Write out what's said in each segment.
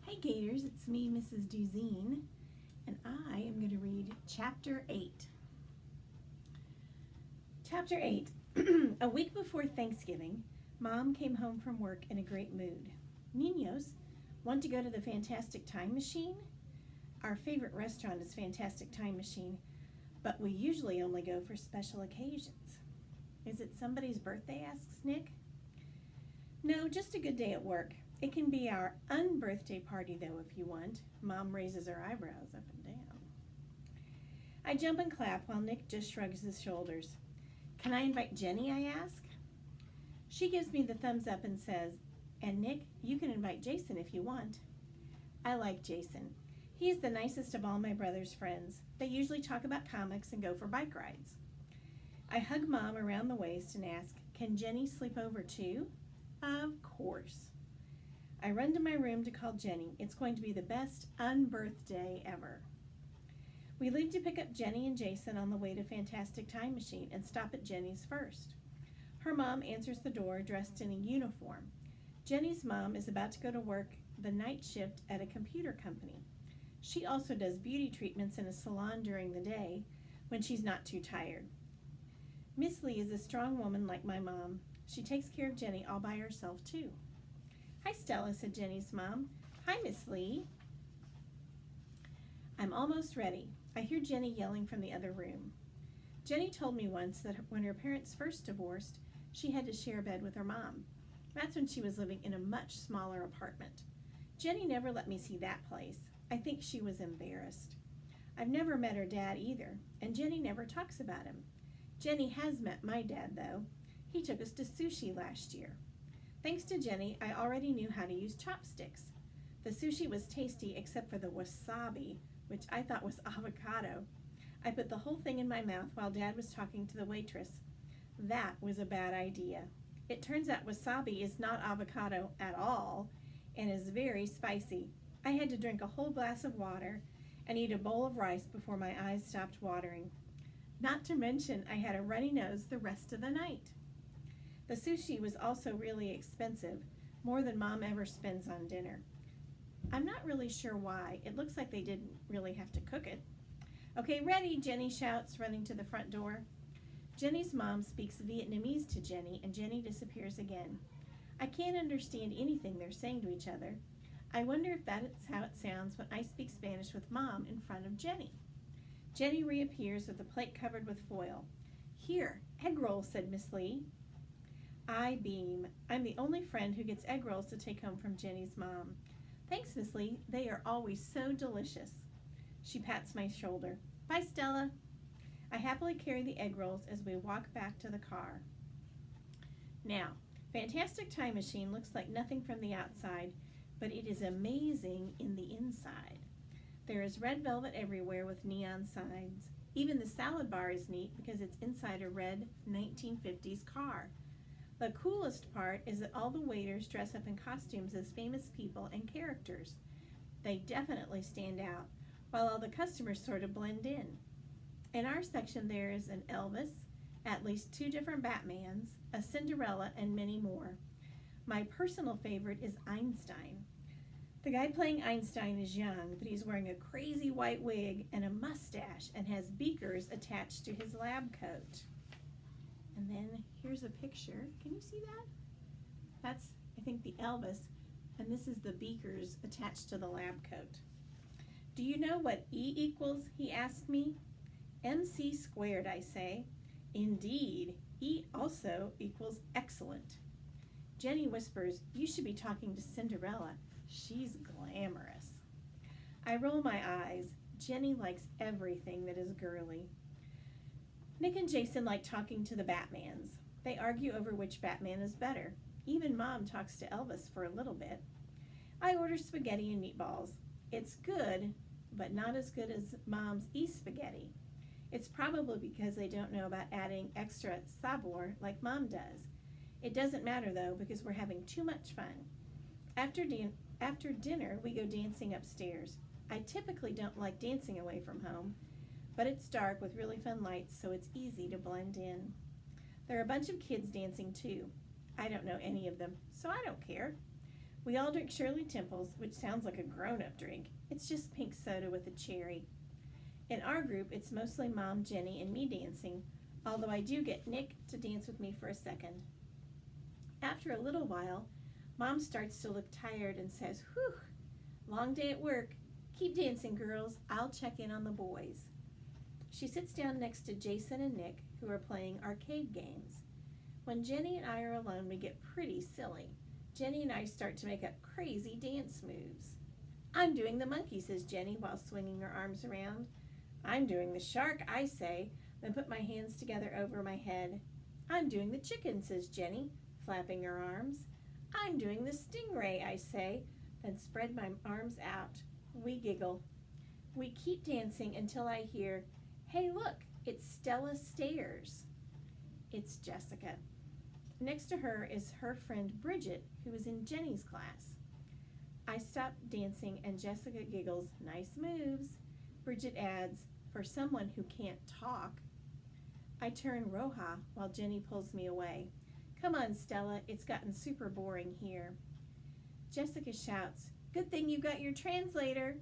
Hi Gators, it's me, Mrs. Duzine, and I am going to read Chapter 8. Chapter 8. A week before Thanksgiving, Mom came home from work in a great mood. Niños, want to go to the Fantastic Time Machine? Our favorite restaurant is Fantastic Time Machine, but we usually only go for special occasions. Is it somebody's birthday, asks Nick. No, just a good day at work. It can be our unbirthday party, though, if you want. Mom raises her eyebrows up and down. I jump and clap while Nick just shrugs his shoulders. Can I invite Jenny, I ask. She gives me the thumbs up and says, and Nick, you can invite Jason if you want. I like Jason. He is the nicest of all my brother's friends. They usually talk about comics and go for bike rides. I hug Mom around the waist and ask, can Jenny sleep over too? Of course. I run to my room to call Jenny. It's going to be the best unbirthday ever. We leave to pick up Jenny and Jason on the way to Fantastic Time Machine and stop at Jenny's first. Her mom answers the door dressed in a uniform. Jenny's mom is about to go to work the night shift at a computer company. She also does beauty treatments in a salon during the day when she's not too tired. Miss Lee is a strong woman like my mom. She takes care of Jenny all by herself too. Hi, Stella, said Jenny's mom. Hi, Miss Lee. I'm almost ready. I hear Jenny yelling from the other room. Jenny told me once that when her parents first divorced, she had to share a bed with her mom. That's when she was living in a much smaller apartment. Jenny never let me see that place. I think she was embarrassed. I've never met her dad either, and Jenny never talks about him. Jenny has met my dad, though. He took us to sushi last year. Thanks to Jenny, I already knew how to use chopsticks. The sushi was tasty except for the wasabi, which I thought was avocado. I put the whole thing in my mouth while Dad was talking to the waitress. That was a bad idea. It turns out wasabi is not avocado at all and is very spicy. I had to drink a whole glass of water and eat a bowl of rice before my eyes stopped watering. Not to mention I had a runny nose the rest of the night. The sushi was also really expensive, more than Mom ever spends on dinner. I'm not really sure why. It looks like they didn't really have to cook it. Okay, ready, Jenny shouts, running to the front door. Jenny's mom speaks Vietnamese to Jenny, and Jenny disappears again. I can't understand anything they're saying to each other. I wonder if that's how it sounds when I speak Spanish with Mom in front of Jenny. Jenny reappears with a plate covered with foil. Here, egg rolls, said Miss Lee. I beam. I'm the only friend who gets egg rolls to take home from Jenny's mom. Thanks, Miss Lee. They are always so delicious. She pats my shoulder. Bye, Stella. I happily carry the egg rolls as we walk back to the car. Now, Fantastic Time Machine looks like nothing from the outside, but it is amazing in the inside. There is red velvet everywhere with neon signs. Even the salad bar is neat because it's inside a red 1950s car. The coolest part is that all the waiters dress up in costumes as famous people and characters. They definitely stand out, while all the customers sort of blend in. In our section there is an Elvis, at least 2 different Batmans, a Cinderella, and many more. My personal favorite is Einstein. The guy playing Einstein is young, but he's wearing a crazy white wig and a mustache and has beakers attached to his lab coat. And then here's a picture. Can you see that? That's, I think, the Elvis, and this is the beakers attached to the lab coat. Do you know what E equals, he asked me. MC squared, I say. Indeed, E also equals excellent. Jenny whispers, you should be talking to Cinderella. She's glamorous. I roll my eyes. Jenny likes everything that is girly. Nick and Jason like talking to the Batmans. They argue over which Batman is better. Even Mom talks to Elvis for a little bit. I order spaghetti and meatballs. It's good, but not as good as Mom's spaghetti. It's probably because they don't know about adding extra sabor like Mom does. It doesn't matter though because we're having too much fun. After dinner, we go dancing upstairs. I typically don't like dancing away from home, but it's dark with really fun lights, so it's easy to blend in. There are a bunch of kids dancing too. I don't know any of them, so I don't care. We all drink Shirley Temple's, which sounds like a grown-up drink. It's just pink soda with a cherry. In our group, it's mostly Mom, Jenny, and me dancing, although I do get Nick to dance with me for a second. After a little while, Mom starts to look tired and says, "Whew, long day at work. Keep dancing, girls. I'll check in on the boys." She sits down next to Jason and Nick, who are playing arcade games. When Jenny and I are alone, we get pretty silly. Jenny and I start to make up crazy dance moves. "I'm doing the monkey," says Jenny while swinging her arms around. "I'm doing the shark," I say, then put my hands together over my head. "I'm doing the chicken," says Jenny, flapping her arms. "I'm doing the stingray," I say, then spread my arms out. We giggle. We keep dancing until I hear, "Hey, look, it's Stella Stairs." It's Jessica. Next to her is her friend Bridget, who is in Jenny's class. I stop dancing and Jessica giggles, "Nice moves." Bridget adds, "For someone who can't talk." I turn Roja while Jenny pulls me away. "Come on, Stella, it's gotten super boring here." Jessica shouts, "Good thing you got your translator."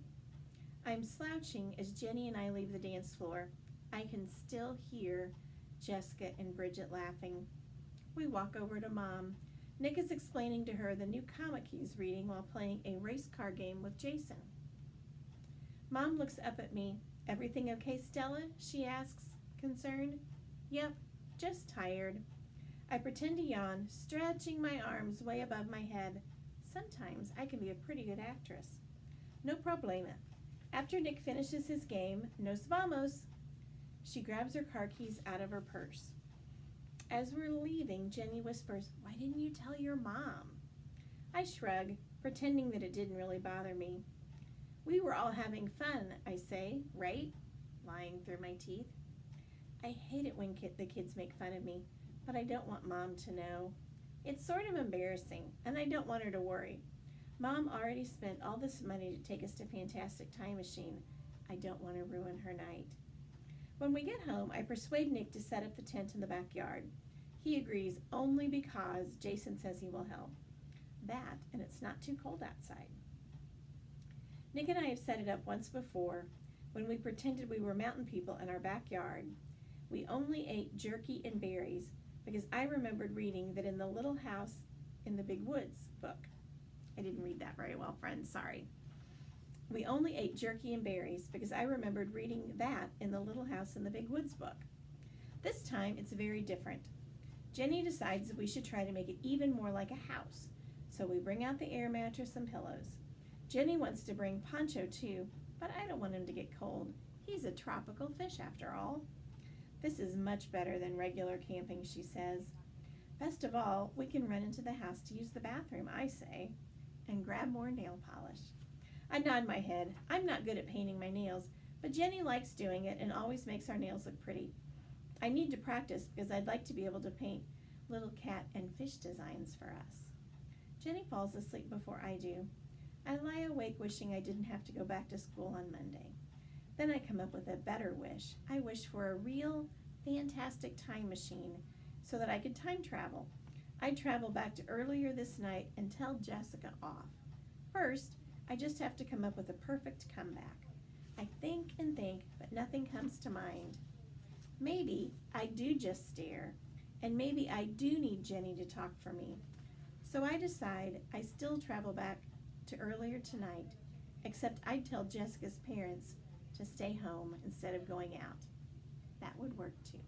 I'm slouching as Jenny and I leave the dance floor. I can still hear Jessica and Bridget laughing. We walk over to Mom. Nick is explaining to her the new comic he's reading while playing a race car game with Jason. Mom looks up at me. "Everything okay, Stella?" she asks, concerned. "Yep, just tired." I pretend to yawn, stretching my arms way above my head. Sometimes I can be a pretty good actress. "No problema." After Nick finishes his game, "Nos vamos." She grabs her car keys out of her purse. As we're leaving, Jenny whispers, "Why didn't you tell your mom?" I shrug, pretending that it didn't really bother me. "We were all having fun," I say, "right?" lying through my teeth. I hate it when the kids make fun of me, but I don't want Mom to know. It's sort of embarrassing, and I don't want her to worry. Mom already spent all this money to take us to Fantastic Time Machine. I don't want to ruin her night. When we get home, I persuade Nick to set up the tent in the backyard. He agrees only because Jason says he will help. That, and it's not too cold outside. Nick and I have set it up once before when we pretended we were mountain people in our backyard. We only ate jerky and berries because I remembered reading that in the Little House in the Big Woods book. I didn't read that very well, friends, sorry. We only ate jerky and berries because I remembered reading that in the Little House in the Big Woods book. This time it's very different. Jenny decides that we should try to make it even more like a house, so we bring out the air mattress and pillows. Jenny wants to bring Poncho too, but I don't want him to get cold. He's a tropical fish after all. This is much better than regular camping, she says. Best of all, we can run into the house to use the bathroom, I say, and grab more nail polish. I nod my head. I'm not good at painting my nails, but Jenny likes doing it and always makes our nails look pretty. I need to practice because I'd like to be able to paint little cat and fish designs for us. Jenny falls asleep before I do. I lie awake wishing I didn't have to go back to school on Monday. Then I come up with a better wish. I wish for a real, fantastic time machine so that I could time travel. I'd travel back to earlier this night and tell Jessica off. First, I just have to come up with a perfect comeback. I think and think, but nothing comes to mind. Maybe I do just stare, and maybe I do need Jenny to talk for me. So I decide I still travel back to earlier tonight, except I'd tell Jessica's parents to stay home instead of going out. That would work too.